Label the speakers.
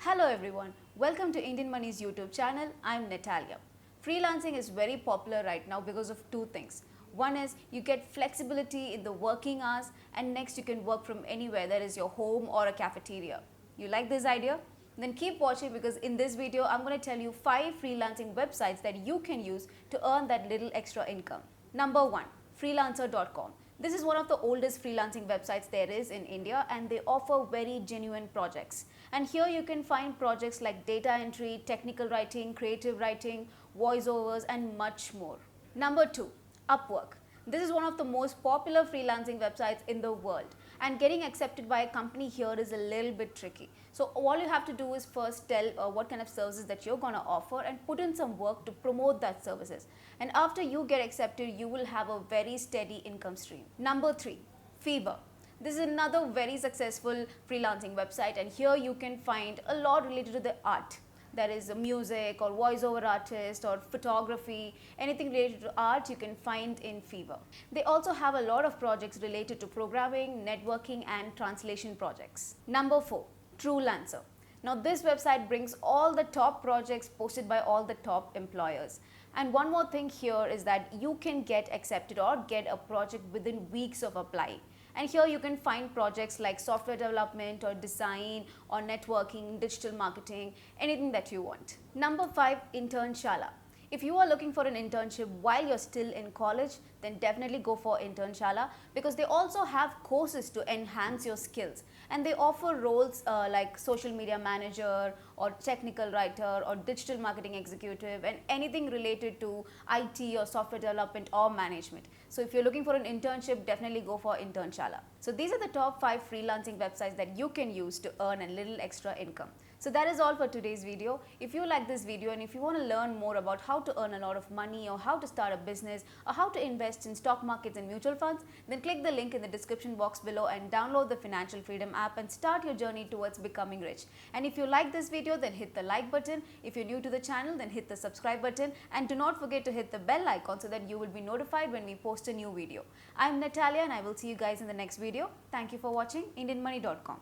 Speaker 1: Hello everyone, welcome to Indian Money's YouTube channel. I'm Natalia. Freelancing is very popular right now because of two things. One is you get flexibility in the working hours, and next you can work from anywhere, that is your home or a cafeteria. You like this idea? Then keep watching, because in this video I'm going to tell you 5 freelancing websites that you can use to earn that little extra income. Number 1, Freelancer.com. This is one of the oldest freelancing websites there is in India, and they offer very genuine projects. And here you can find projects like data entry, technical writing, creative writing, voiceovers, and much more. Number 2, Upwork. This is one of the most popular freelancing websites in the world, and getting accepted by a company here is a little bit tricky. So all you have to do is first tell what kind of services that you're going to offer and put in some work to promote that services. And after you get accepted, you will have a very steady income stream. Number 3, Fiverr. This is another very successful freelancing website, and here you can find a lot related to the art. That is music or voiceover artist or photography, anything related to art you can find in Fiverr. They also have a lot of projects related to programming, networking, and translation projects. Number 4, Truelancer. Now this website brings all the top projects posted by all the top employers. And one more thing here is that you can get accepted or get a project within weeks of applying. And here you can find projects like software development or design or networking, digital marketing, anything that you want. Number 5, Internshala. If you are looking for an internship while you're still in college, then definitely go for Internshala, because they also have courses to enhance your skills, and they offer roles like social media manager or technical writer or digital marketing executive and anything related to IT or software development or management. So if you're looking for an internship, definitely go for Internshala. So these are the top 5 freelancing websites that you can use to earn a little extra income. So that is all for today's video. If you like this video and if you want to learn more about how to earn a lot of money or how to start a business or how to invest in stock markets and mutual funds, then click the link in the description box below and download the Financial Freedom app and start your journey towards becoming rich. And if you like this video, then hit the like button. If you're new to the channel, then hit the subscribe button, and do not forget to hit the bell icon so that you will be notified when we post a new video. I'm Natalia, and I will see you guys in the next video. Thank you for watching IndianMoney.com.